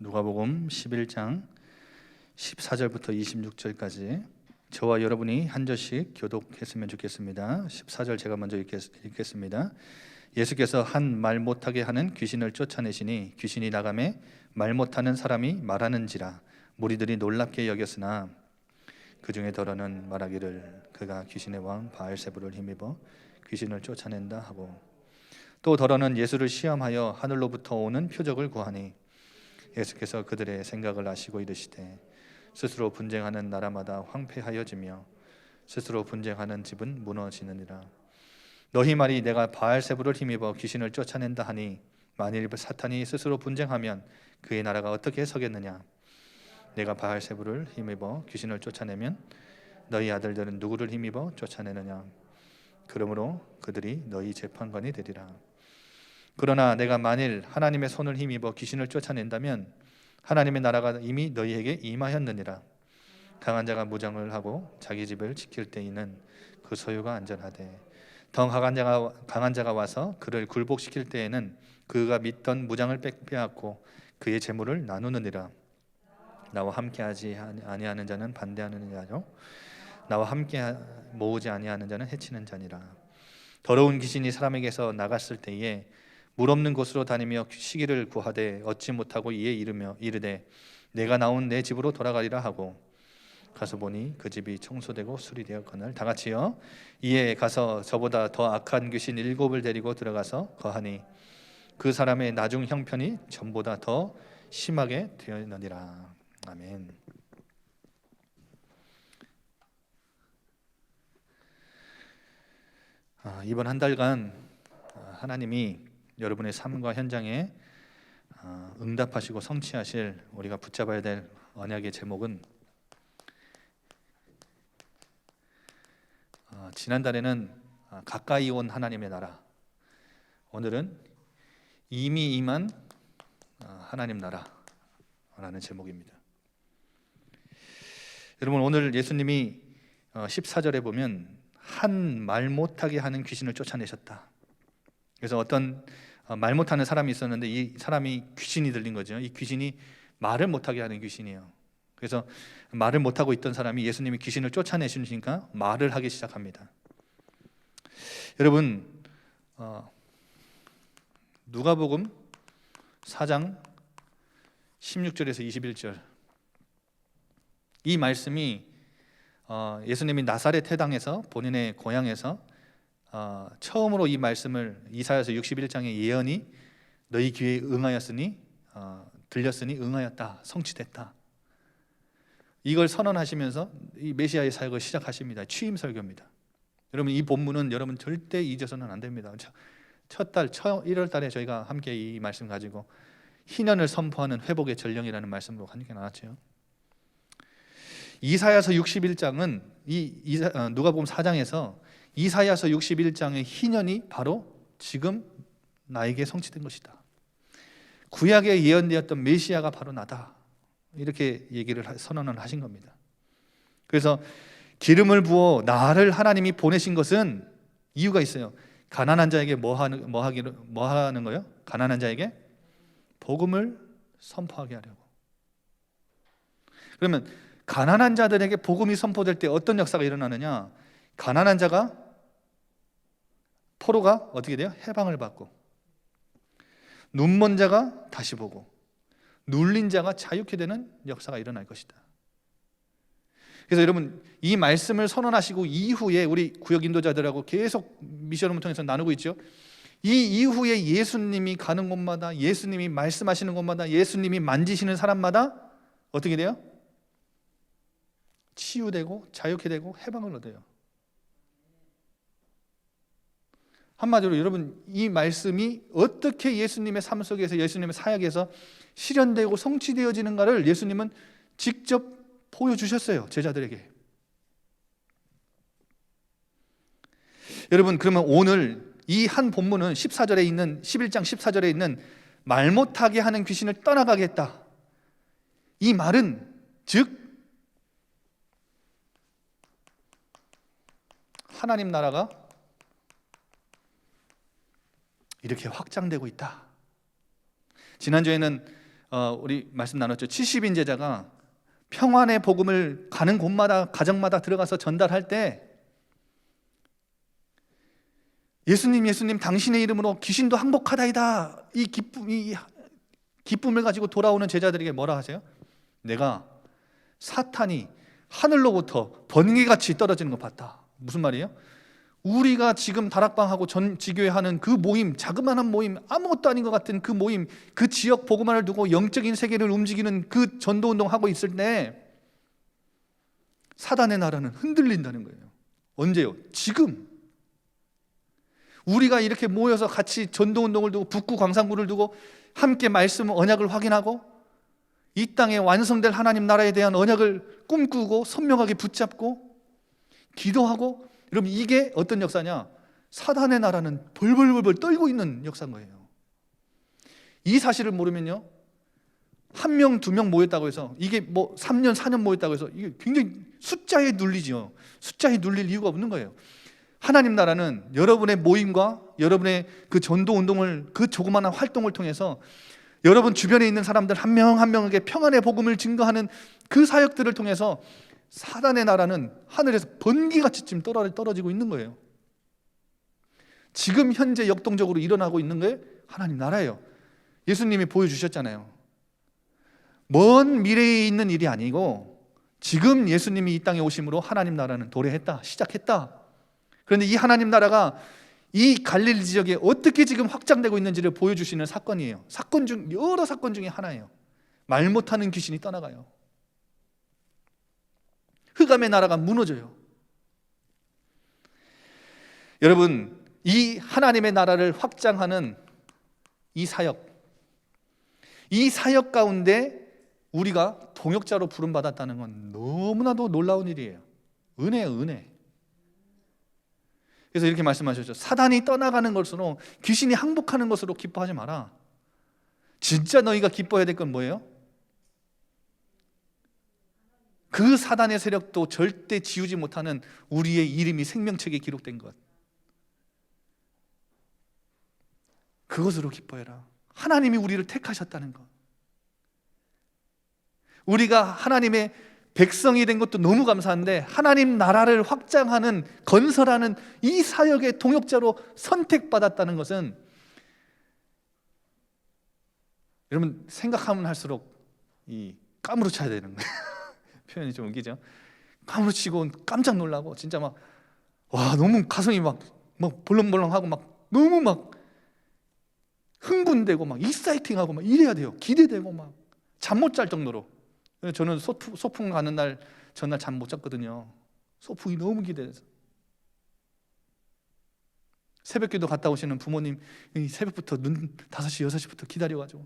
누가복음 11장 14절부터 26절까지 저와 여러분이 한 절씩 교독했으면 좋겠습니다. 14절 제가 먼저 읽겠습니다. 예수께서 한 말 못하게 하는 귀신을 쫓아내시니 귀신이 나가매 말 못하는 사람이 말하는지라 무리들이 놀랍게 여겼으나 그 중에 더러는 말하기를 그가 귀신의 왕 바알세불을 힘입어 귀신을 쫓아낸다 하고, 또 더러는 예수를 시험하여 하늘로부터 오는 표적을 구하니 예수께서 그들의 생각을 아시고 이르시되 스스로 분쟁하는 나라마다 황폐하여지며 스스로 분쟁하는 집은 무너지느니라. 너희 말이 내가 바알세불을 힘입어 귀신을 쫓아낸다 하니 만일 사탄이 스스로 분쟁하면 그의 나라가 어떻게 서겠느냐. 내가 바알세불을 힘입어 귀신을 쫓아내면 너희 아들들은 누구를 힘입어 쫓아내느냐. 그러므로 그들이 너희 재판관이 되리라. 그러나 내가 만일 하나님의 손을 힘입어 귀신을 쫓아낸다면 하나님의 나라가 이미 너희에게 임하였느니라. 강한 자가 무장을 하고 자기 집을 지킬 때에는 그 소유가 안전하되 더 강한 자가 와서 그를 굴복시킬 때에는 그가 믿던 무장을 빼앗고 그의 재물을 나누느니라. 나와 함께하지 아니하는 자는 반대하는 자요 나와 함께 모으지 아니하는 자는 해치는 자니라. 더러운 귀신이 사람에게서 나갔을 때에 물 없는 곳으로 다니며 시기를 구하되 얻지 못하고 이에 이르되 내가 나온 내 집으로 돌아가리라 하고 가서 보니 그 집이 청소되고 수리되었거늘. 다 같이요. 이에 가서 저보다 더 악한 귀신 7을 데리고 들어가서 거하니 그 사람의 나중 형편이 전보다 더 심하게 되었느니라. 아멘. 이번 한 달간 하나님이 여러분의 삶과 현장에 응답하시고 성취하실 우리가 붙잡아야 될 언약의 제목은 지난달에는 가까이 온 하나님의 나라, 오늘은 이미 임한 하나님 나라라는 제목입니다. 여러분, 오늘 예수님이 14절에 보면 한 말 못하게 하는 귀신을 쫓아내셨다. 그래서 어떤 말 못하는 사람이 있었는데 이 사람이 귀신이 들린 거죠. 이 귀신이 말을 못하게 하는 귀신이에요. 그래서 말을 못하고 있던 사람이 예수님이 귀신을 쫓아내시니까 말을 하기 시작합니다. 여러분, 누가복음 4장 16절에서 21절 이 말씀이 예수님이 나사렛 해당에서 본인의 고향에서 처음으로 이 말씀을 이사야서 61장의 예언이 너희 귀에 응하였으니 들렸으니 응하였다, 성취됐다, 이걸 선언하시면서 이 메시아의 사역을 시작하십니다. 취임 설교입니다. 여러분, 이 본문은 여러분 절대 잊어서는 안 됩니다. 첫 1월 달에 저희가 함께 이 말씀 가지고 희년을 선포하는 회복의 전령이라는 말씀으로 함께 나왔죠. 이사야서 61장은 누가복음 4장에서 이사야서 61장의 희년이 바로 지금 나에게 성취된 것이다. 구약에 예언되었던 메시아가 바로 나다. 이렇게 선언을 하신 겁니다. 그래서 기름을 부어 나를 하나님이 보내신 것은 이유가 있어요. 가난한 자에게 뭐 하는 거예요? 가난한 자에게 복음을 선포하게 하려고. 그러면 가난한 자들에게 복음이 선포될 때 어떤 역사가 일어나느냐? 가난한 자가, 포로가 어떻게 돼요? 해방을 받고, 눈먼 자가 다시 보고, 눌린 자가 자유케 되는 역사가 일어날 것이다. 그래서 여러분, 이 말씀을 선언하시고 이후에 우리 구역 인도자들하고 계속 미션을 통해서 나누고 있죠. 이 이후에 예수님이 가는 곳마다, 예수님이 말씀하시는 곳마다, 예수님이 만지시는 사람마다 어떻게 돼요? 치유되고 자유케 되고 해방을 얻어요. 한마디로 여러분, 이 말씀이 어떻게 예수님의 삶 속에서, 예수님의 사역에서 실현되고 성취되어지는가를 예수님은 직접 보여주셨어요, 제자들에게. 여러분, 그러면 오늘 이 한 본문은 11장 14절에 있는 말 못하게 하는 귀신을 떠나가겠다, 이 말은 즉 하나님 나라가 이렇게 확장되고 있다. 지난주에는 우리 말씀 나눴죠. 70인 제자가 평안의 복음을 가는 곳마다 가정마다 들어가서 전달할 때 예수님 당신의 이름으로 귀신도 항복하다이다, 이 기쁨을 가지고 돌아오는 제자들에게 뭐라 하세요? 내가 사탄이 하늘로부터 번개같이 떨어지는 거 봤다. 무슨 말이에요? 우리가 지금 다락방하고 전 지교회 하는 그 모임, 자그마한 모임, 아무것도 아닌 것 같은 그 모임, 그 지역 복음화를 두고 영적인 세계를 움직이는 그 전도운동 하고 있을 때 사단의 나라는 흔들린다는 거예요. 언제요? 지금. 우리가 이렇게 모여서 같이 전도운동을 두고 북구 광산구를 두고 함께 말씀 언약을 확인하고 이 땅에 완성될 하나님 나라에 대한 언약을 꿈꾸고 선명하게 붙잡고 기도하고, 여러분 이게 어떤 역사냐? 사단의 나라는 벌벌벌 떨고 있는 역사인 거예요. 이 사실을 모르면요, 1명, 2명 모였다고 해서 이게 뭐 3년, 4년 모였다고 해서 이게 굉장히 숫자에 눌리죠. 숫자에 눌릴 이유가 없는 거예요. 하나님 나라는 여러분의 모임과 여러분의 그 전도 운동을, 그 조그마한 활동을 통해서 여러분 주변에 있는 사람들 한 명 한 명에게 평안의 복음을 증거하는 그 사역들을 통해서 사단의 나라는 하늘에서 번개같이 지금 떨어지고 있는 거예요. 지금 현재 역동적으로 일어나고 있는 게 하나님 나라예요. 예수님이 보여주셨잖아요. 먼 미래에 있는 일이 아니고 지금 예수님이 이 땅에 오심으로 하나님 나라는 도래했다, 시작했다. 그런데 이 하나님 나라가 이 갈릴리 지역에 어떻게 지금 확장되고 있는지를 보여주시는 사건이에요. 여러 사건 중에 하나예요. 말 못하는 귀신이 떠나가요. 흑암의 나라가 무너져요. 여러분, 이 하나님의 나라를 확장하는 이 사역 가운데 우리가 동역자로 부름받았다는 건 너무나도 놀라운 일이에요. 은혜예요, 은혜. 그래서 이렇게 말씀하셨죠. 사단이 떠나가는 것으로, 귀신이 항복하는 것으로 기뻐하지 마라. 진짜 너희가 기뻐해야 될 건 뭐예요? 그 사단의 세력도 절대 지우지 못하는 우리의 이름이 생명책에 기록된 것, 그것으로 기뻐해라. 하나님이 우리를 택하셨다는 것, 우리가 하나님의 백성이 된 것도 너무 감사한데 하나님 나라를 확장하는, 건설하는 이 사역의 동역자로 선택받았다는 것은, 여러분 생각하면 할수록 까무러쳐야 되는 거예요. 표현이 좀 웃기죠? 까무러치고 깜짝 놀라고 진짜 막 너무 가슴이 막 벌렁벌렁하고 막 너무 막 흥분되고 막 익사이팅하고 막 이래야 돼요. 기대되고 막 잠 못 잘 정도로. 저는 소풍 가는 날 전날 잠 못 잤거든요. 소풍이 너무 기대돼서. 새벽기도 갔다 오시는 부모님 새벽부터 5시, 6시부터 기다려가지고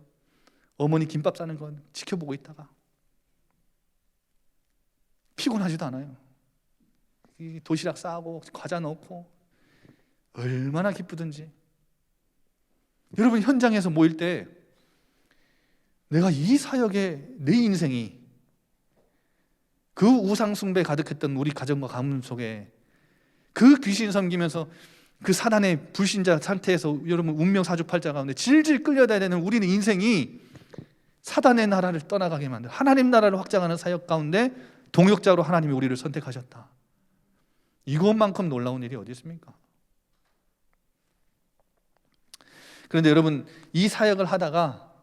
어머니 김밥 싸는 건 지켜보고 있다가 피곤하지도 않아요. 이 도시락 싸고 과자 넣고 얼마나 기쁘든지. 여러분 현장에서 모일 때 내가 이 사역에 내 인생이, 그 우상 숭배 가득했던 우리 가정과 가문 속에 그 귀신 섬기면서 그 사단의 불신자 상태에서 여러분 운명 사주팔자 가운데 질질 끌려다야 되는 우리는 인생이 사단의 나라를 떠나가게 만든, 하나님 나라를 확장하는 사역 가운데 동역자로 하나님이 우리를 선택하셨다. 이것만큼 놀라운 일이 어디 있습니까? 그런데 여러분 이 사역을 하다가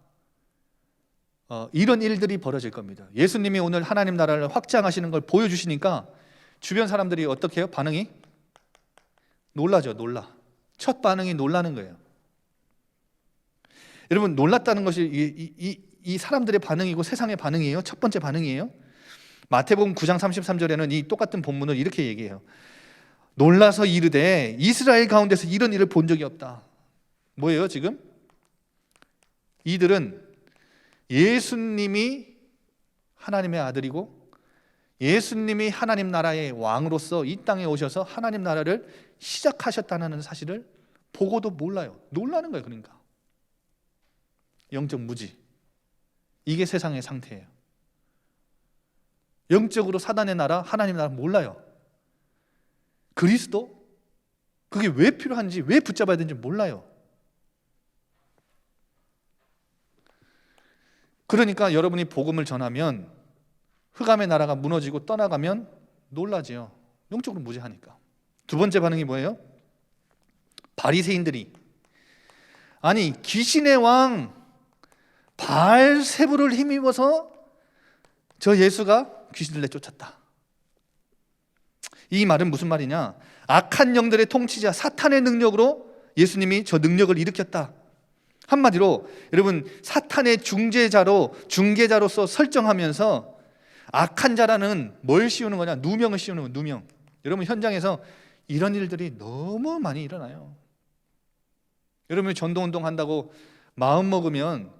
이런 일들이 벌어질 겁니다. 예수님이 오늘 하나님 나라를 확장하시는 걸 보여주시니까 주변 사람들이 어떻게 해요? 반응이? 놀라죠. 놀라. 첫 반응이 놀라는 거예요. 여러분 놀랐다는 것이 이 사람들의 반응이고 세상의 반응이에요. 첫 번째 반응이에요. 마태복음 9장 33절에는 이 똑같은 본문을 이렇게 얘기해요. 놀라서 이르되 이스라엘 가운데서 이런 일을 본 적이 없다. 뭐예요 지금? 이들은 예수님이 하나님의 아들이고 예수님이 하나님 나라의 왕으로서 이 땅에 오셔서 하나님 나라를 시작하셨다는 사실을 보고도 몰라요. 놀라는 거예요. 그러니까 영적 무지, 이게 세상의 상태예요. 영적으로 사단의 나라, 하나님 나라 몰라요. 그리스도, 그게 왜 필요한지, 왜 붙잡아야 되는지 몰라요. 그러니까 여러분이 복음을 전하면 흑암의 나라가 무너지고 떠나가면 놀라지요. 영적으로 무지하니까. 두 번째 반응이 뭐예요? 바리새인들이 아니 귀신의 왕 바알세불을 힘입어서 저 예수가 귀신을 내쫓았다. 이 말은 무슨 말이냐? 악한 영들의 통치자 사탄의 능력으로 예수님이 저 능력을 일으켰다. 한마디로 여러분 사탄의 중개자로서 설정하면서 악한 자라는 뭘 씌우는 거냐? 누명을 씌우는 거예요. 누명. 여러분 현장에서 이런 일들이 너무 많이 일어나요. 여러분이 전도운동 한다고 마음 먹으면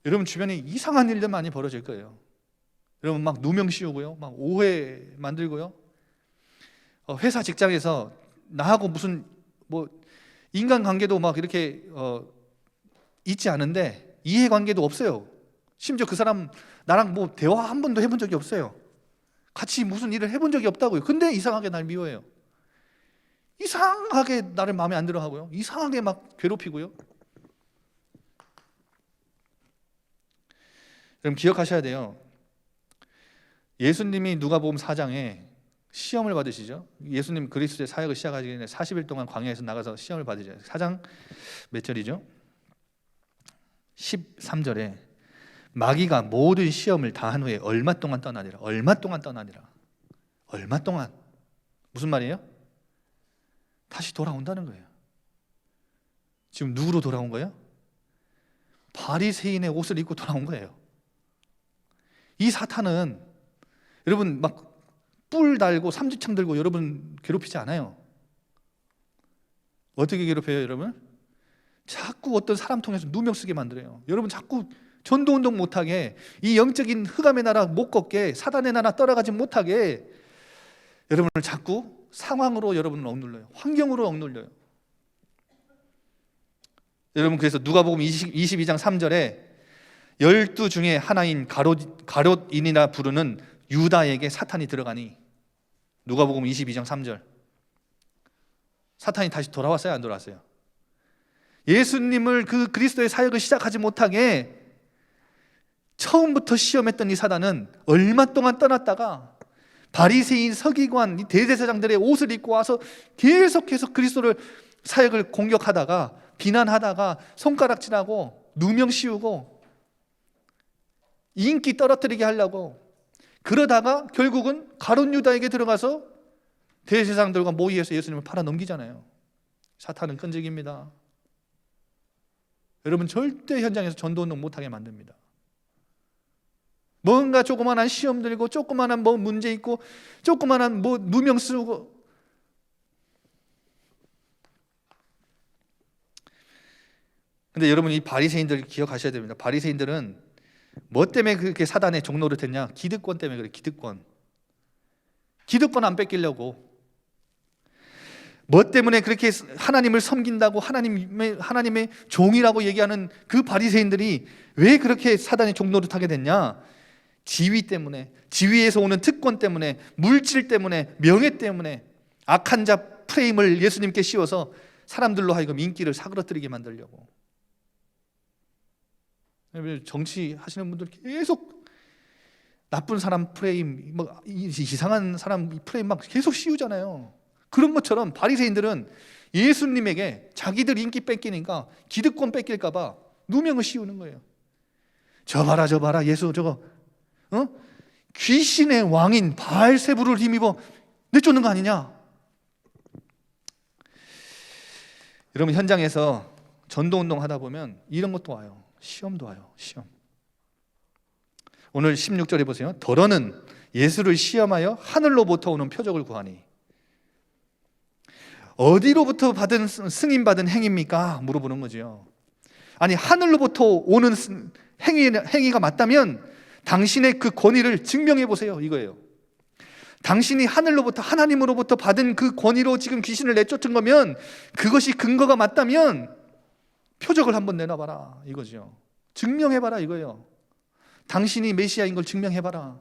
여러분 주변에 이상한 일들 많이 벌어질 거예요. 여러분 막 누명 씌우고요, 막 오해 만들고요. 회사 직장에서 나하고 무슨 뭐 인간관계도 막 이렇게 있지 않은데 이해관계도 없어요. 심지어 그 사람 나랑 뭐 대화 한 번도 해본 적이 없어요. 같이 무슨 일을 해본 적이 없다고요. 근데 이상하게 날 미워해요. 이상하게 나를 마음에 안 들어 하고요. 이상하게 막 괴롭히고요. 여러분 기억하셔야 돼요. 예수님이 누가복음 4장에 시험을 받으시죠. 예수님 그리스도의 사역을 시작하기 전에 40일 동안 광야에서 나가서 시험을 받으죠. 4장 몇 절이죠? 13절에 마귀가 모든 시험을 다 한 후에 얼마 동안 떠나니라. 얼마 동안 떠나니라. 얼마 동안. 무슨 말이에요? 다시 돌아온다는 거예요. 지금 누구로 돌아온 거예요? 바리새인의 옷을 입고 돌아온 거예요. 이 사탄은 여러분 막 뿔 달고 삼지창 들고 여러분 괴롭히지 않아요. 어떻게 괴롭혀요 여러분? 자꾸 어떤 사람 통해서 누명 쓰게 만들어요. 여러분 자꾸 전도운동 못하게, 이 영적인 흑암의 나라 못 걷게, 사단의 나라 떠나가지 못하게 여러분을 자꾸 상황으로 여러분을 억눌러요. 환경으로 억눌려요. 여러분 그래서 누가복음 22장 3절에 12 중에 하나인 가롯인이라 부르는 유다에게 사탄이 들어가니, 누가복음 22장 3절. 사탄이 다시 돌아왔어요, 안 돌아왔어요? 예수님을 그 그리스도의 사역을 시작하지 못하게 처음부터 시험했던 이 사단은 얼마 동안 떠났다가 바리새인, 서기관, 이 대제사장들의 옷을 입고 와서 계속해서 그리스도를 사역을 공격하다가 비난하다가 손가락질하고 누명 씌우고 인기 떨어뜨리게 하려고, 그러다가 결국은 가룟 유다에게 들어가서 대제사장들과 모의해서 예수님을 팔아 넘기잖아요. 사탄은 끈질깁니다. 여러분 절대 현장에서 전도운동 못하게 만듭니다. 뭔가 조그만한 시험 들고 조그만한 뭐 문제 있고 조그만한 뭐 누명 쓰고, 근데 여러분 이 바리새인들 기억하셔야 됩니다. 바리새인들은 뭐 때문에 그렇게 사단의 종로를 됐냐? 기득권 때문에 그래. 기득권 안 뺏기려고. 뭐 때문에 그렇게 하나님을 섬긴다고 하나님의 종이라고 얘기하는 그 바리새인들이 왜 그렇게 사단의 종로를 타게 됐냐? 지위 때문에, 지위에서 오는 특권 때문에, 물질 때문에, 명예 때문에 악한 자 프레임을 예수님께 씌워서 사람들로 하여금 인기를 사그러뜨리게 만들려고. 정치 하시는 분들 계속 나쁜 사람 프레임, 뭐 이상한 사람 프레임 막 계속 씌우잖아요. 그런 것처럼 바리새인들은 예수님에게 자기들 인기 뺏기니까 기득권 뺏길까 봐 누명을 씌우는 거예요. 저 봐라 예수 저거 귀신의 왕인 바알세불을 힘입어 내쫓는 거 아니냐? 여러분 현장에서 전도운동 하다 보면 이런 것도 와요. 시험도 와요. 시험. 오늘 16절에 보세요. 더러는 예수를 시험하여 하늘로부터 오는 표적을 구하니. 어디로부터 받은 승인받은 행위입니까? 물어보는 거죠. 아니 하늘로부터 오는 행위가 맞다면 당신의 그 권위를 증명해 보세요, 이거예요. 당신이 하늘로부터, 하나님으로부터 받은 그 권위로 지금 귀신을 내쫓은 거면, 그것이 근거가 맞다면 표적을 한번 내놔봐라, 이거죠. 증명해봐라, 이거예요. 당신이 메시아인 걸 증명해봐라.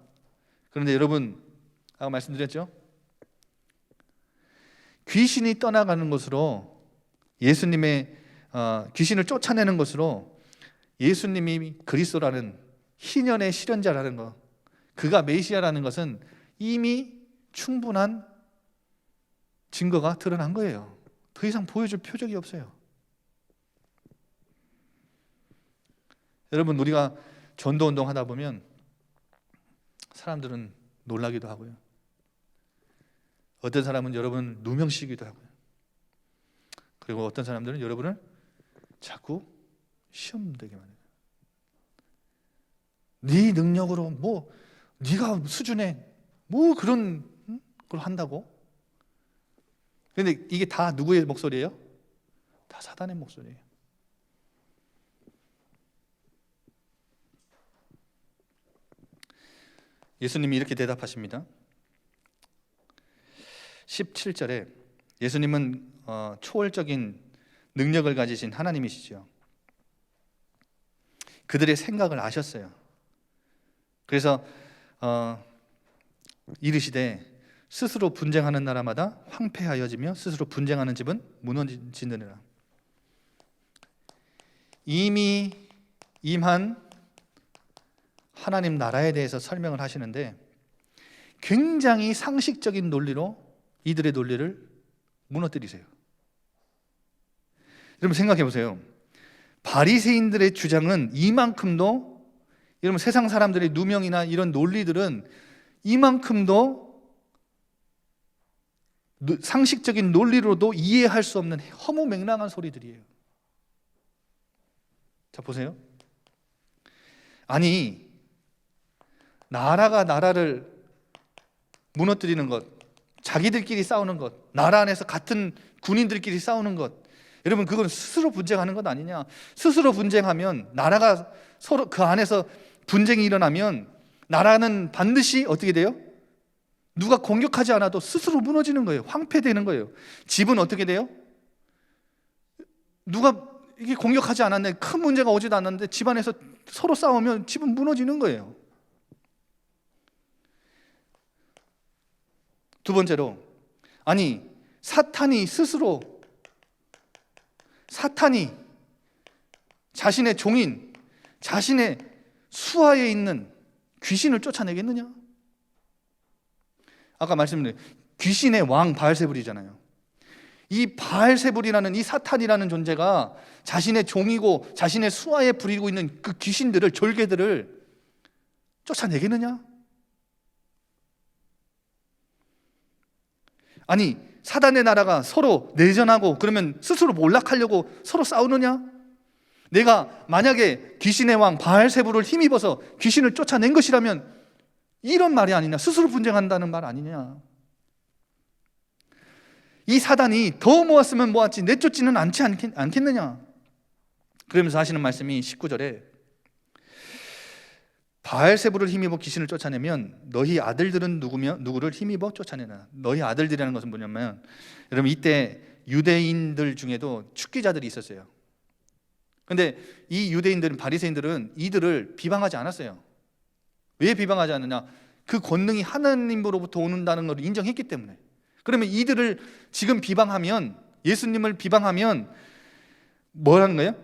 그런데 여러분, 아까 말씀드렸죠? 귀신이 떠나가는 것으로, 예수님의 귀신을 쫓아내는 것으로 예수님이 그리스도라는 희년의 실현자라는 것, 그가 메시아라는 것은 이미 충분한 증거가 드러난 거예요. 더 이상 보여줄 표적이 없어요. 여러분, 우리가 전도운동 하다 보면 사람들은 놀라기도 하고요. 어떤 사람은 여러분을 누명시키기도 하고요. 그리고 어떤 사람들은 여러분을 자꾸 시험되게 만해요. 네 능력으로 뭐 네가 수준에 뭐 그런 걸 한다고? 그런데 이게 다 누구의 목소리예요? 다 사단의 목소리예요. 예수님이 이렇게 대답하십니다. 17절에 예수님은 초월적인 능력을 가지신 하나님이시죠. 그들의 생각을 아셨어요. 그래서 이르시되 스스로 분쟁하는 나라마다 황폐하여지며 스스로 분쟁하는 집은 무너지느니라. 이미 임한 하나님 나라에 대해서 설명을 하시는데 굉장히 상식적인 논리로 이들의 논리를 무너뜨리세요. 여러분 생각해 보세요. 바리새인들의 주장은 이만큼도, 여러분 세상 사람들의 누명이나 이런 논리들은 이만큼도 상식적인 논리로도 이해할 수 없는 허무맹랑한 소리들이에요. 자 보세요. 아니 나라가 나라를 무너뜨리는 것, 자기들끼리 싸우는 것, 나라 안에서 같은 군인들끼리 싸우는 것, 여러분 그건 스스로 분쟁하는 것 아니냐? 스스로 분쟁하면 나라가 서로 그 안에서 분쟁이 일어나면 나라는 반드시 어떻게 돼요? 누가 공격하지 않아도 스스로 무너지는 거예요. 황폐되는 거예요. 집은 어떻게 돼요? 누가 이게 공격하지 않았는데 큰 문제가 오지도 않았는데 집안에서 서로 싸우면 집은 무너지는 거예요. 두 번째로, 아니 사탄이 자신의 종인, 자신의 수하에 있는 귀신을 쫓아내겠느냐? 아까 말씀드린 귀신의 왕 바알세불이잖아요. 이 바알세불이라는 이 사탄이라는 존재가 자신의 종이고 자신의 수하에 부리고 있는 그 귀신들을, 졸개들을 쫓아내겠느냐? 아니 사단의 나라가 서로 내전하고 그러면 스스로 몰락하려고 서로 싸우느냐? 내가 만약에 귀신의 왕 바알세불을 힘입어서 귀신을 쫓아낸 것이라면 이런 말이 아니냐? 스스로 분쟁한다는 말 아니냐? 이 사단이 더 모았으면 모았지 내쫓지는 않겠느냐? 그러면서 하시는 말씀이 19절에 바알세불을 힘입어 귀신을 쫓아내면 너희 아들들은 누구를 힘입어 쫓아내나? 너희 아들들이라는 것은 뭐냐면, 여러분 이때 유대인들 중에도 축기자들이 있었어요. 근데 이 유대인들은, 바리새인들은 이들을 비방하지 않았어요. 왜 비방하지 않느냐? 그 권능이 하나님으로부터 오는다는 걸 인정했기 때문에. 그러면 이들을 지금 비방하면, 예수님을 비방하면 뭐라는 거예요?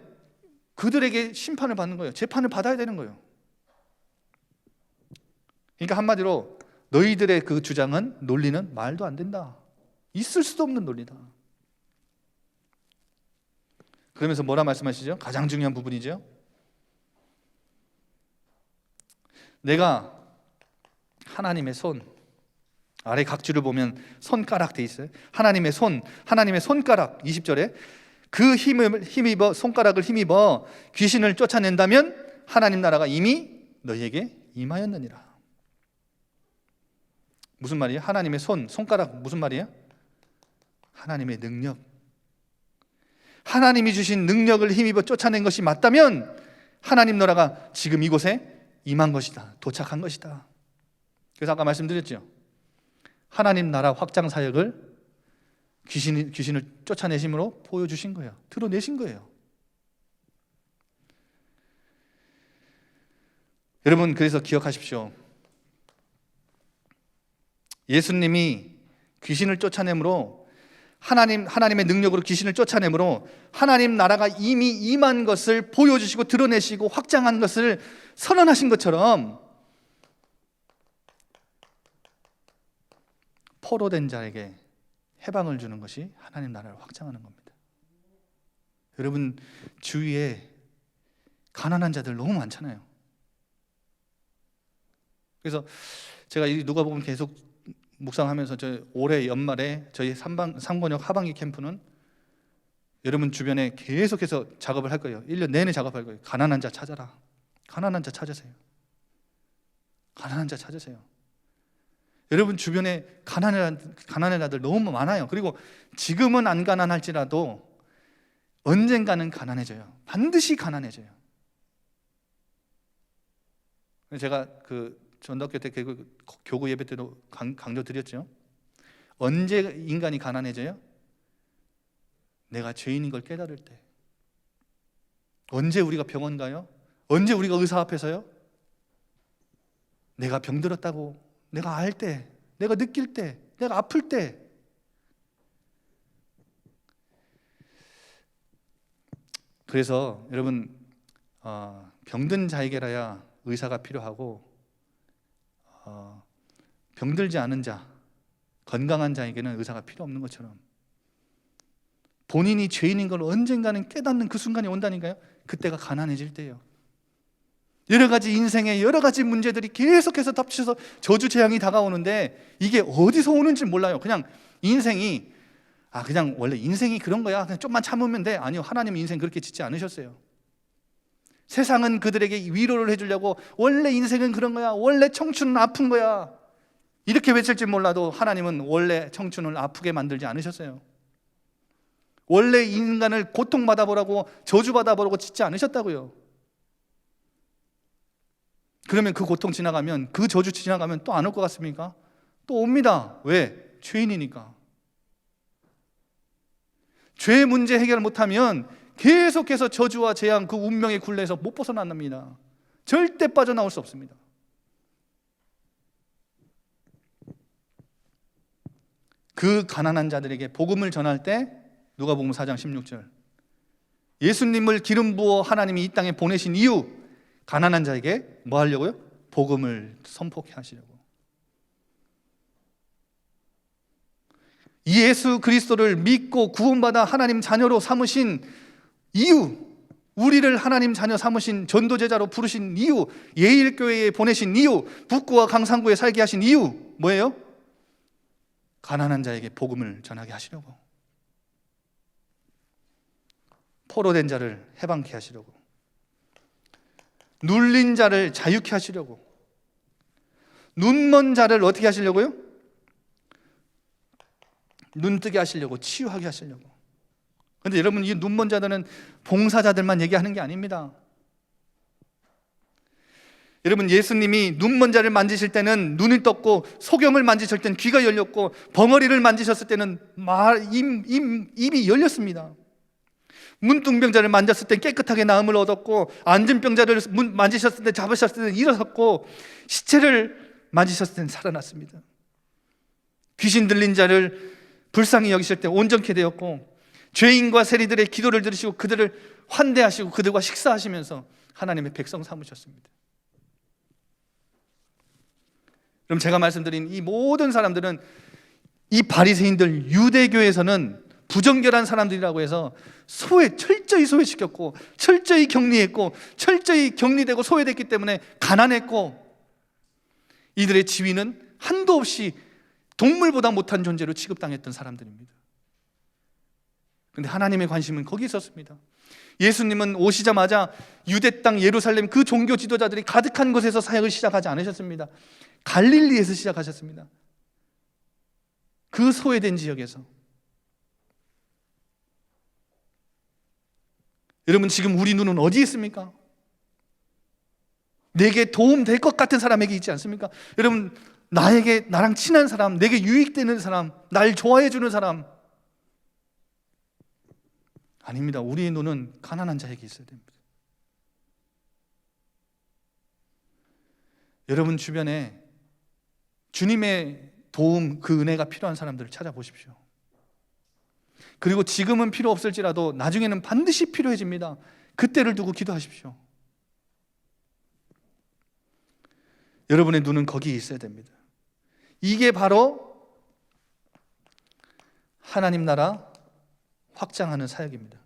그들에게 심판을 받는 거예요. 재판을 받아야 되는 거예요. 그러니까 한마디로 너희들의 그 주장은, 논리는 말도 안 된다. 있을 수도 없는 논리다. 그러면서 뭐라 말씀하시죠? 가장 중요한 부분이죠. 내가 하나님의 손, 아래 각주를 보면 손가락 돼 있어요. 하나님의 손가락 20절에 그 힘입어, 손가락을 힘입어 귀신을 쫓아낸다면 하나님 나라가 이미 너희에게 임하였느니라. 무슨 말이에요? 하나님의 손가락 무슨 말이에요? 하나님의 능력. 하나님이 주신 능력을 힘입어 쫓아낸 것이 맞다면 하나님 나라가 지금 이곳에 임한 것이다. 도착한 것이다. 그래서 아까 말씀드렸죠. 하나님 나라 확장 사역을 귀신을 쫓아내심으로 보여주신 거예요. 드러내신 거예요. 여러분 그래서 기억하십시오. 예수님이 귀신을 쫓아내므로 하나님의 능력으로 귀신을 쫓아내므로 하나님 나라가 이미 임한 것을 보여주시고 드러내시고 확장한 것을 선언하신 것처럼 포로된 자에게 해방을 주는 것이 하나님 나라를 확장하는 겁니다. 여러분 주위에 가난한 자들 너무 많잖아요. 그래서 제가 이 누가복음 계속 묵상하면서 올해 연말에 저희 삼권역 하반기 캠프는 여러분 주변에 계속해서 작업을 할 거예요. 1년 내내 작업할 거예요. 가난한 자 찾아라. 가난한 자 찾으세요. 가난한 자 찾으세요. 여러분 주변에 가난한 자들 너무 많아요. 그리고 지금은 안 가난할지라도 언젠가는 가난해져요. 반드시 가난해져요. 제가 전도학교 때 교구 예배 때도 강조 드렸죠. 언제 인간이 가난해져요? 내가 죄인인 걸 깨달을 때. 언제 우리가 병원 가요? 언제 우리가 의사 앞에서요? 내가 병들었다고 내가 알 때, 내가 느낄 때, 내가 아플 때. 그래서 여러분 병든 자에게라야 의사가 필요하고 병들지 않은 자, 건강한 자에게는 의사가 필요 없는 것처럼 본인이 죄인인 걸 언젠가는 깨닫는 그 순간이 온다니까요. 그때가 가난해질 때예요. 여러 가지 인생의 여러 가지 문제들이 계속해서 덮쳐서 저주 재앙이 다가오는데 이게 어디서 오는지 몰라요. 그냥 인생이 그냥 원래 인생이 그런 거야. 그냥 좀만 참으면 돼. 아니요, 하나님은 인생 그렇게 짓지 않으셨어요. 세상은 그들에게 위로를 해주려고 원래 인생은 그런 거야. 원래 청춘은 아픈 거야. 이렇게 외칠지 몰라도 하나님은 원래 청춘을 아프게 만들지 않으셨어요. 원래 인간을 고통받아 보라고 저주받아 보라고 짓지 않으셨다고요. 그러면 그 고통 지나가면, 그 저주 지나가면 또 안 올 것 같습니까? 또 옵니다. 왜? 죄인이니까. 죄 문제 해결 못하면 계속해서 저주와 재앙, 그 운명의 굴레에서 못 벗어납니다. 절대 빠져나올 수 없습니다. 그 가난한 자들에게 복음을 전할 때 누가복음 4장 16절, 예수님을 기름 부어 하나님이 이 땅에 보내신 이유, 가난한 자에게 뭐 하려고요? 복음을 선포케 하시려고. 이 예수 그리스도를 믿고 구원받아 하나님 자녀로 삼으신 이유, 우리를 하나님 자녀 삼으신 전도제자로 부르신 이유, 예일교회에 보내신 이유, 북구와 강상구에 살게 하신 이유 뭐예요? 가난한 자에게 복음을 전하게 하시려고, 포로된 자를 해방케 하시려고, 눌린 자를 자유케 하시려고, 눈먼 자를 어떻게 하시려고요? 눈뜨게 하시려고, 치유하게 하시려고. 그런데 여러분, 이 눈먼 자들은 봉사자들만 얘기하는 게 아닙니다. 여러분, 예수님이 눈먼 자를 만지실 때는 눈이 떴고, 소경을 만지실 때는 귀가 열렸고, 벙어리를 만지셨을 때는 입이 열렸습니다. 문둥병자를 만졌을 때 깨끗하게 나음을 얻었고, 안진병자를 만지셨을 때, 잡으셨을 때는 일어섰고, 시체를 만지셨을 때는 살아났습니다. 귀신 들린 자를 불쌍히 여기실 때 온전케 되었고, 죄인과 세리들의 기도를 들으시고 그들을 환대하시고 그들과 식사하시면서 하나님의 백성 삼으셨습니다. 그럼 제가 말씀드린 이 모든 사람들은, 이 바리새인들, 유대교에서는 부정결한 사람들이라고 해서 철저히 소외시켰고, 철저히 격리했고, 철저히 격리되고 소외됐기 때문에 가난했고, 이들의 지위는 한도 없이 동물보다 못한 존재로 취급당했던 사람들입니다. 그런데 하나님의 관심은 거기 있었습니다. 예수님은 오시자마자 유대 땅 예루살렘 그 종교 지도자들이 가득한 곳에서 사역을 시작하지 않으셨습니다. 갈릴리에서 시작하셨습니다. 그 소외된 지역에서. 여러분, 지금 우리 눈은 어디에 있습니까? 내게 도움 될 것 같은 사람에게 있지 않습니까? 여러분, 나랑 친한 사람, 내게 유익되는 사람, 날 좋아해 주는 사람. 아닙니다. 우리의 눈은 가난한 자에게 있어야 됩니다. 여러분 주변에 주님의 도움, 그 은혜가 필요한 사람들을 찾아보십시오. 그리고 지금은 필요 없을지라도 나중에는 반드시 필요해집니다. 그때를 두고 기도하십시오. 여러분의 눈은 거기에 있어야 됩니다. 이게 바로 하나님 나라 확장하는 사역입니다.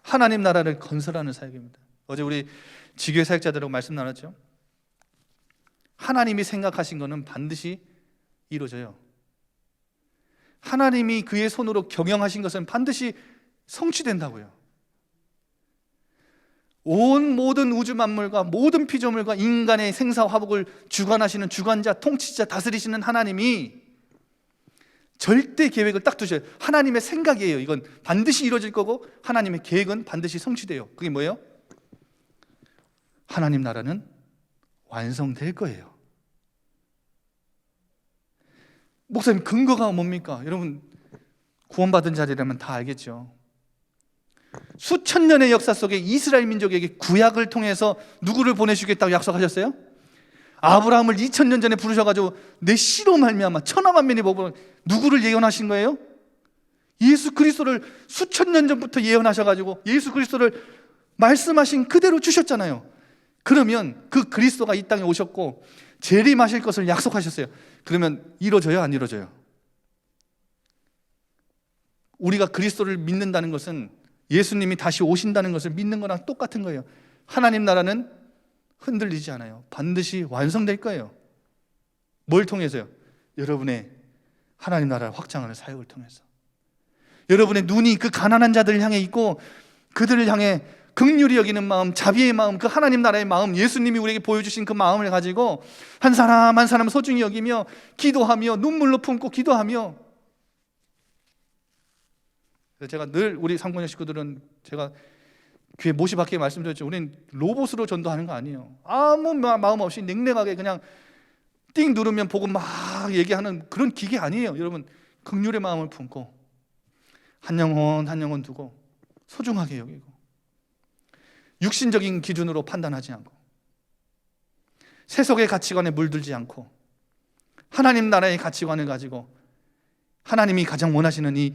하나님 나라를 건설하는 사역입니다. 어제 우리 지교회 사역자들하고 말씀 나눴죠. 하나님이 생각하신 것은 반드시 이루어져요. 하나님이 그의 손으로 경영하신 것은 반드시 성취된다고요. 온 모든 우주 만물과 모든 피조물과 인간의 생사화복을 주관하시는 주관자, 통치자, 다스리시는 하나님이 절대 계획을 딱 두셔요. 하나님의 생각이에요. 이건 반드시 이루어질 거고 하나님의 계획은 반드시 성취돼요. 그게 뭐예요? 하나님 나라는 완성될 거예요. 목사님, 근거가 뭡니까? 여러분, 구원받은 자리라면 다 알겠죠. 수천 년의 역사 속에 이스라엘 민족에게 구약을 통해서 누구를 보내주겠다고 약속하셨어요? 아브라함을 2000년 전에 부르셔가지고 내 씨로 말미암아 천하 만민이 복을, 누구를 예언하신 거예요? 예수 그리스도를 수천 년 전부터 예언하셔가지고 예수 그리스도를 말씀하신 그대로 주셨잖아요. 그러면 그 그리스도가 이 땅에 오셨고 재림하실 것을 약속하셨어요. 그러면 이루어져요, 안 이루어져요? 우리가 그리스도를 믿는다는 것은 예수님이 다시 오신다는 것을 믿는 거랑 똑같은 거예요. 하나님 나라는 흔들리지 않아요. 반드시 완성될 거예요. 뭘 통해서요? 여러분의 하나님 나라를 확장하는 사역을 통해서. 여러분의 눈이 그 가난한 자들을 향해 있고 그들을 향해 긍휼히 여기는 마음, 자비의 마음, 그 하나님 나라의 마음, 예수님이 우리에게 보여주신 그 마음을 가지고 한 사람 한 사람 소중히 여기며 기도하며 눈물로 품고 기도하며. 제가 늘 우리 상권의 식구들은 제가 귀에 못이 박히게 말씀드렸죠. 우리는 로봇으로 전도하는 거 아니에요. 아무 마음 없이 냉랭하게 그냥 띵 누르면 보고 막 얘기하는 그런 기계 아니에요. 여러분, 긍휼의 마음을 품고 한 영혼 두고 소중하게 여기고 육신적인 기준으로 판단하지 않고 세속의 가치관에 물들지 않고 하나님 나라의 가치관을 가지고 하나님이 가장 원하시는 이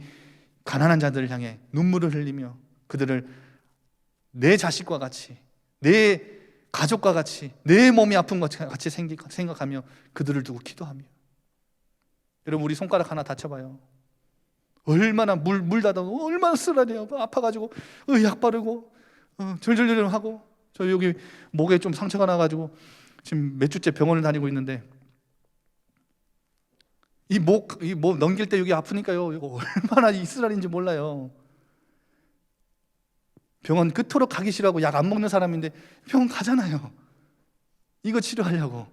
가난한 자들을 향해 눈물을 흘리며 그들을 내 자식과 같이, 내 가족과 같이, 내 몸이 아픈 것 같이 생각하며 그들을 두고 기도하며. 여러분, 우리 손가락 하나 다쳐봐요. 얼마나 물 닫아도 얼마나 쓰라려요. 아파가지고 약 바르고 절절절 하고. 저 여기 목에 좀 상처가 나가지고 지금 몇 주째 병원을 다니고 있는데 이 목 넘길 때 여기 아프니까요. 이거 얼마나 이스라엘인지 몰라요. 병원 그토록 가기 싫어하고 약 안 먹는 사람인데 병원 가잖아요. 이거 치료하려고.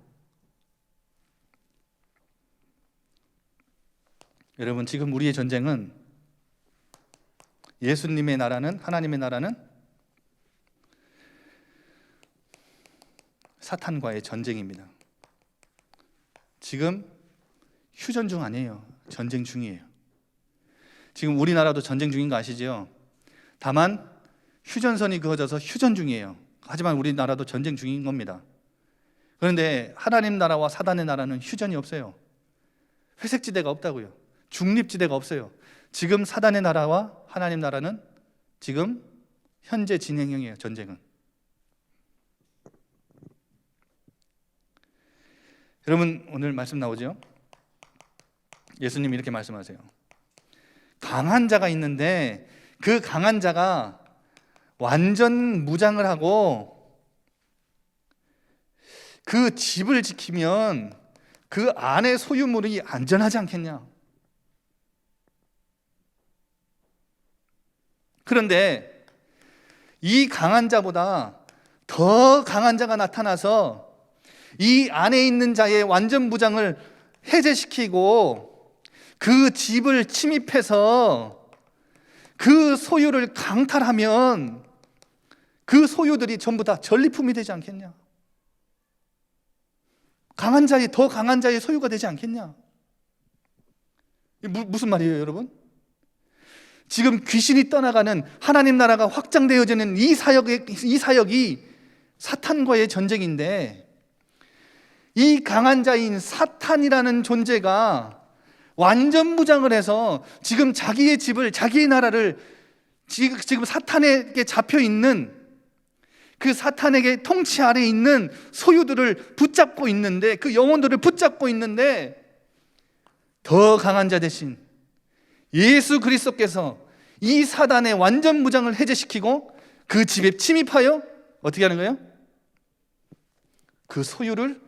여러분, 지금 우리의 전쟁은 예수님의 나라는, 하나님의 나라는 사탄과의 전쟁입니다. 지금 휴전 중 아니에요. 전쟁 중이에요. 지금 우리나라도 전쟁 중인 거 아시죠? 다만 휴전선이 그어져서 휴전 중이에요. 하지만 우리나라도 전쟁 중인 겁니다. 그런데 하나님 나라와 사단의 나라는 휴전이 없어요. 회색지대가 없다고요. 중립지대가 없어요. 지금 사단의 나라와 하나님 나라는 지금 현재 진행형이에요. 전쟁은. 여러분, 오늘 말씀 나오죠? 예수님이 이렇게 말씀하세요. 강한 자가 있는데 그 강한 자가 완전 무장을 하고 그 집을 지키면 그 안의 소유물이 안전하지 않겠냐? 그런데 이 강한 자보다 더 강한 자가 나타나서 이 안에 있는 자의 완전 무장을 해제시키고 그 집을 침입해서 그 소유를 강탈하면 그 소유들이 전부 다 전리품이 되지 않겠냐? 강한 자의, 더 강한 자의 소유가 되지 않겠냐? 무슨 말이에요, 여러분? 지금 귀신이 떠나가는 하나님 나라가 확장되어지는 이 사역이 사탄과의 전쟁인데 이 강한 자인 사탄이라는 존재가 완전 무장을 해서 지금 자기의 집을, 자기의 나라를 지금 사탄에게 잡혀 있는, 그 사탄에게 통치 아래에 있는 소유들을 붙잡고 있는데, 그 영혼들을 붙잡고 있는데, 더 강한 자 대신 예수 그리스도께서 이 사단의 완전 무장을 해제시키고 그 집에 침입하여 어떻게 하는 거예요? 그 소유를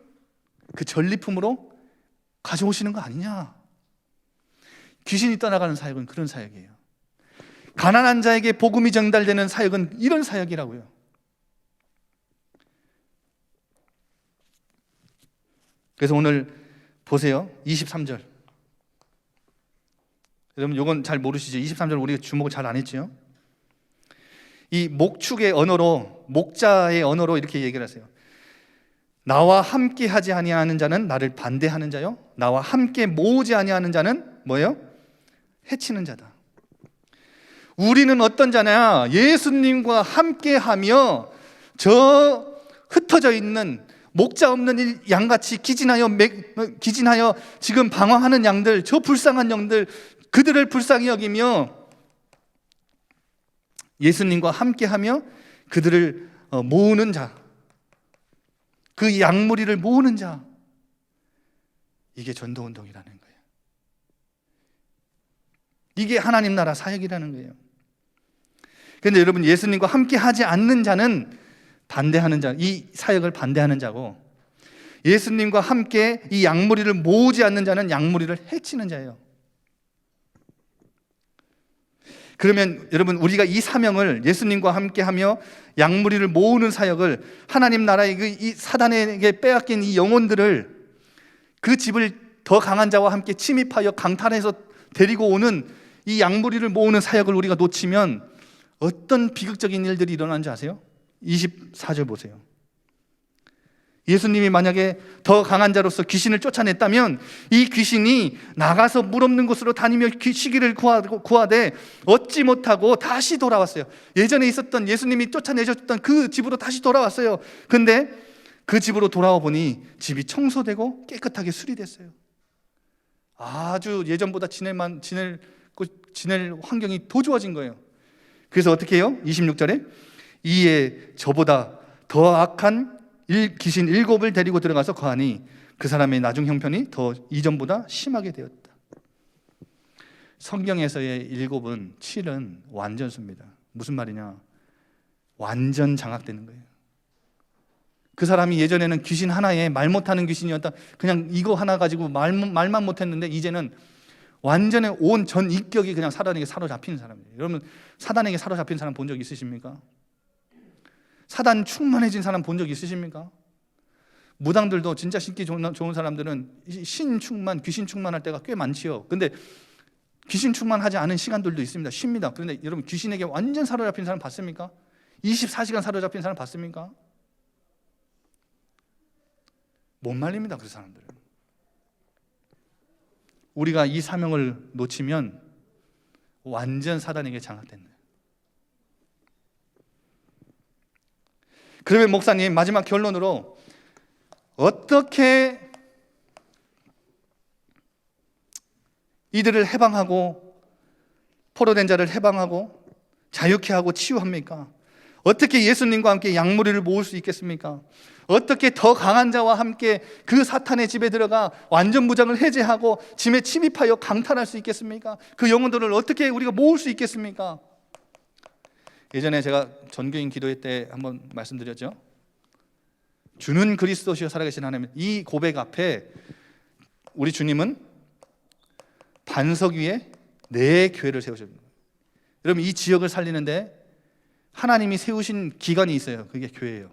그 전리품으로 가져오시는 거 아니냐. 귀신이 떠나가는 사역은 그런 사역이에요. 가난한 자에게 복음이 전달되는 사역은 이런 사역이라고요. 그래서 오늘 보세요. 23절. 여러분 이건 잘 모르시죠? 23절 우리가 주목을 잘 안 했죠? 이 목축의 언어로, 목자의 언어로 이렇게 얘기를 하세요. 나와 함께 하지 아니하는 자는 나를 반대하는 자요, 나와 함께 모으지 아니하는 자는 뭐예요? 해치는 자다. 우리는 어떤 자냐? 예수님과 함께하며 저 흩어져 있는 목자 없는 양같이 기진하여 지금 방황하는 양들, 저 불쌍한 양들, 그들을 불쌍히 여기며 예수님과 함께하며 그들을 모으는 자, 그 양무리를 모으는 자, 이게 전도운동이라는 거예요. 이게 하나님 나라 사역이라는 거예요. 그런데 여러분, 예수님과 함께하지 않는 자는 반대하는 자, 이 사역을 반대하는 자고, 예수님과 함께 이 양무리를 모으지 않는 자는 양무리를 해치는 자예요. 그러면 여러분, 우리가 이 사명을, 예수님과 함께하며 양무리를 모으는 사역을, 하나님 나라의 이 사단에게 빼앗긴 이 영혼들을, 그 집을 더 강한 자와 함께 침입하여 강탈해서 데리고 오는 이 양무리를 모으는 사역을 우리가 놓치면 어떤 비극적인 일들이 일어나는지 아세요? 24절 보세요. 예수님이 만약에 더 강한 자로서 귀신을 쫓아냈다면 이 귀신이 나가서 물 없는 곳으로 다니며 쉬기를 구하되 얻지 못하고 다시 돌아왔어요. 예전에 있었던, 예수님이 쫓아내셨던 그 집으로 다시 돌아왔어요. 근데 그 집으로 돌아와 보니 집이 청소되고 깨끗하게 수리됐어요. 아주 예전보다 지낼 환경이 더 좋아진 거예요. 그래서 어떻게 해요? 26절에 이에 저보다 더 악한 귀신 7을 데리고 들어가서 거하니 그 사람의 나중 형편이 더 이전보다 심하게 되었다. 성경에서의 7은 7은 완전수입니다. 무슨 말이냐? 완전 장악되는 거예요. 그 사람이 예전에는 귀신 하나에 말 못하는 귀신이었다, 그냥 이거 하나 가지고 말만 못했는데 이제는 완전히 온 전 인격이 그냥 사단에게 사로잡히는 사람이에요. 여러분, 사단에게 사로잡힌 사람 본 적 있으십니까? 사단 충만해진 사람 본 적 있으십니까? 무당들도 진짜 신기 좋은 사람들은 신 충만, 귀신 충만할 때가 꽤 많지요. 근데 귀신 충만하지 않은 시간들도 있습니다. 쉽니다. 그런데 여러분, 귀신에게 완전 사로잡힌 사람 봤습니까? 24시간 사로잡힌 사람 봤습니까? 못 말립니다, 그 사람들은. 우리가 이 사명을 놓치면 완전 사단에게 장악된 거예요. 그러면 목사님, 마지막 결론으로 어떻게 이들을 해방하고, 포로된 자를 해방하고 자유케 하고 치유합니까? 어떻게 예수님과 함께 양무리를 모을 수 있겠습니까? 어떻게 더 강한 자와 함께 그 사탄의 집에 들어가 완전 무장을 해제하고 집에 침입하여 강탈할 수 있겠습니까? 그 영혼들을 어떻게 우리가 모을 수 있겠습니까? 예전에 제가 전교인 기도회 때 한번 말씀드렸죠. 주는 그리스도시요 살아계신 하나님, 이 고백 앞에 우리 주님은 반석 위에 내 교회를 세우셨습니다. 여러분, 이 지역을 살리는데 하나님이 세우신 기관이 있어요. 그게 교회예요.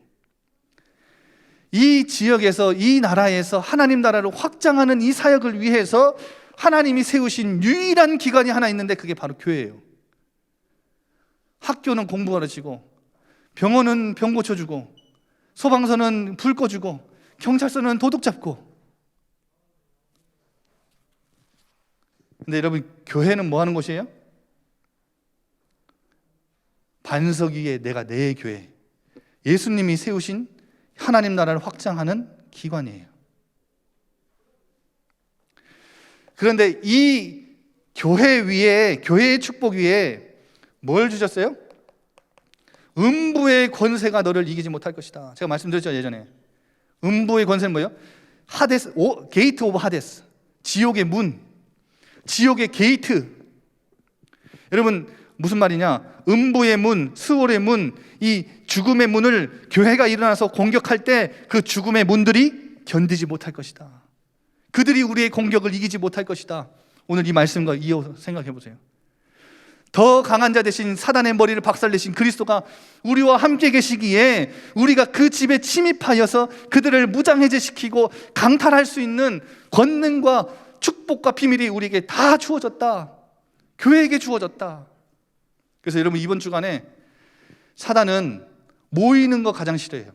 이 지역에서, 이 나라에서 하나님 나라를 확장하는 이 사역을 위해서 하나님이 세우신 유일한 기관이 하나 있는데 그게 바로 교회예요. 학교는 공부 가르치고, 병원은 병 고쳐주고, 소방서는 불 꺼주고, 경찰서는 도둑 잡고. 근데 여러분, 교회는 뭐 하는 곳이에요? 반석 위에 내가 내 교회, 예수님이 세우신 하나님 나라를 확장하는 기관이에요. 그런데 이 교회 위에, 교회의 축복 위에 뭘 주셨어요? 음부의 권세가 너를 이기지 못할 것이다. 제가 말씀드렸죠, 예전에. 음부의 권세는 뭐예요? 하데스, 게이트 오브 하데스, 지옥의 문, 지옥의 게이트. 여러분, 무슨 말이냐? 음부의 문, 스올의 문, 이 죽음의 문을 교회가 일어나서 공격할 때 그 죽음의 문들이 견디지 못할 것이다. 그들이 우리의 공격을 이기지 못할 것이다. 오늘 이 말씀과 이어 생각해 보세요. 더 강한 자 대신 사단의 머리를 박살내신 그리스도가 우리와 함께 계시기에 우리가 그 집에 침입하여서 그들을 무장해제시키고 강탈할 수 있는 권능과 축복과 비밀이 우리에게 다 주어졌다. 교회에게 주어졌다. 그래서 여러분, 이번 주간에 사단은 모이는 거 가장 싫어해요.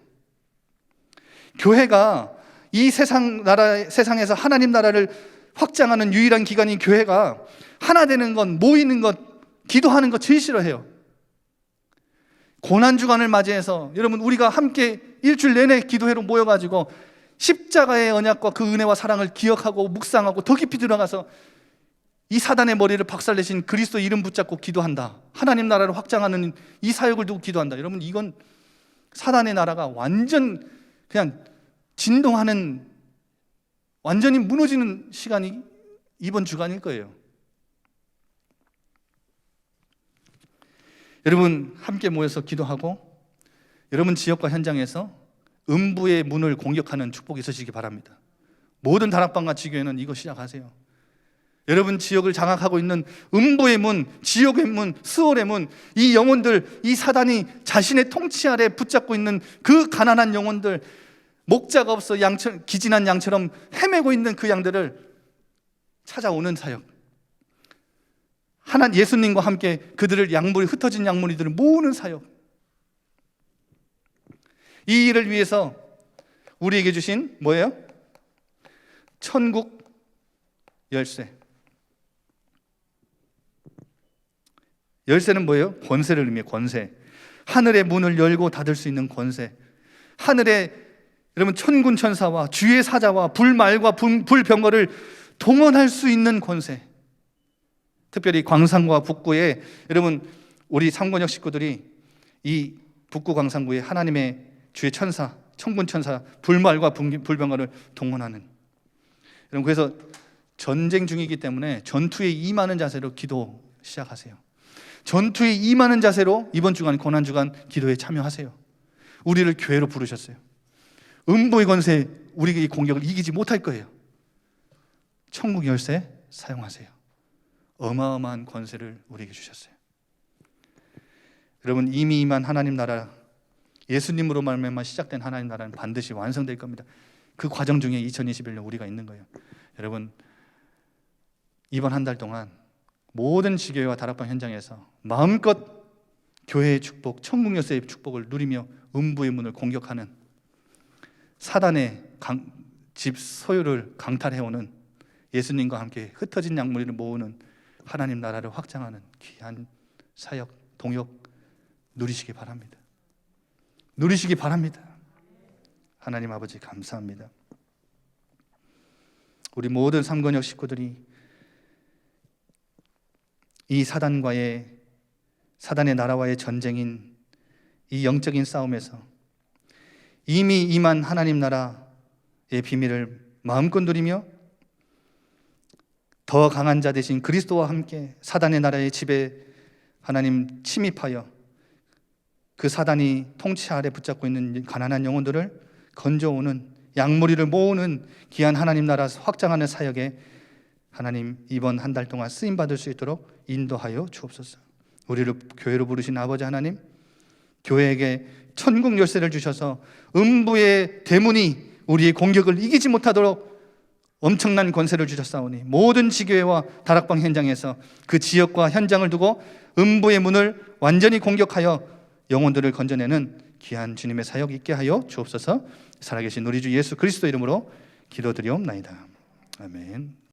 교회가 이 세상에서 하나님 나라를 확장하는 유일한 기관인 교회가 하나 되는 건, 모이는 것, 기도하는 것 제일 싫어해요. 고난주간을 맞이해서 여러분, 우리가 함께 일주일 내내 기도회로 모여가지고 십자가의 언약과 그 은혜와 사랑을 기억하고 묵상하고 더 깊이 들어가서 이 사단의 머리를 박살내신 그리스도 이름 붙잡고 기도한다. 하나님 나라를 확장하는 이 사역을 두고 기도한다. 여러분, 이건 사단의 나라가 완전 그냥 진동하는, 완전히 무너지는 시간이 이번 주간일 거예요. 여러분, 함께 모여서 기도하고 여러분 지역과 현장에서 음부의 문을 공격하는 축복이 있으시기 바랍니다. 모든 다락방과 지교회는 이거 시작하세요. 여러분 지역을 장악하고 있는 음부의 문, 지옥의 문, 스올의 문, 이 영혼들, 이 사단이 자신의 통치 아래 붙잡고 있는 그 가난한 영혼들, 목자가 없어 기진한 양처럼 헤매고 있는 그 양들을 찾아오는 사역, 예수님과 함께 그들을 흩어진 양무리들을 모으는 사역, 이 일을 위해서 우리에게 주신 뭐예요? 천국 열쇠. 열쇠는 뭐예요? 권세를 의미해요. 권세. 하늘의 문을 열고 닫을 수 있는 권세. 하늘에 여러분 천군 천사와 주의 사자와 불말과 불병거를 동원할 수 있는 권세. 특별히 광산과 북구에 여러분 우리 삼권역 식구들이 이 북구 광산구에 하나님의 주의 천사, 천군 천사, 불말과 불병거를 동원하는. 여러분, 그래서 전쟁 중이기 때문에 전투에 임하는 자세로 기도 시작하세요. 전투에 임하는 자세로 이번 주간 고난주간 기도에 참여하세요. 우리를 교회로 부르셨어요. 음부의 권세, 우리가 이 공격을 이기지 못할 거예요. 천국 열쇠 사용하세요. 어마어마한 권세를 우리에게 주셨어요. 여러분, 이미 임한 하나님 나라, 예수님으로 말미암아 시작된 하나님 나라는 반드시 완성될 겁니다. 그 과정 중에 2021년 우리가 있는 거예요. 여러분, 이번 한 달 동안 모든 지교회와 다락방 현장에서 마음껏 교회의 축복, 천국 열쇠의 축복을 누리며 음부의 문을 공격하는 사단의 집 소유를 강탈해오는 예수님과 함께 흩어진 양무리를 모으는 하나님 나라를 확장하는 귀한 사역, 동역 누리시기 바랍니다. 누리시기 바랍니다. 하나님 아버지 감사합니다. 우리 모든 삼권역 식구들이 이 사단의 나라와의 전쟁인 이 영적인 싸움에서 이미 임한 하나님 나라의 비밀을 마음껏 누리며 더 강한 자 대신 그리스도와 함께 사단의 나라의 집에 하나님 침입하여 그 사단이 통치 아래 붙잡고 있는 가난한 영혼들을 건져오는, 양무리를 모으는 귀한 하나님 나라 확장하는 사역에 하나님 이번 한 달 동안 쓰임받을 수 있도록 인도하여 주옵소서. 우리를 교회로 부르신 아버지 하나님, 교회에게 천국 열쇠를 주셔서 음부의 대문이 우리의 공격을 이기지 못하도록 엄청난 권세를 주셨사오니 모든 지교회와 다락방 현장에서 그 지역과 현장을 두고 음부의 문을 완전히 공격하여 영혼들을 건져내는 귀한 주님의 사역 있게 하여 주옵소서. 살아계신 우리 주 예수 그리스도 이름으로 기도드리옵나이다. 아멘.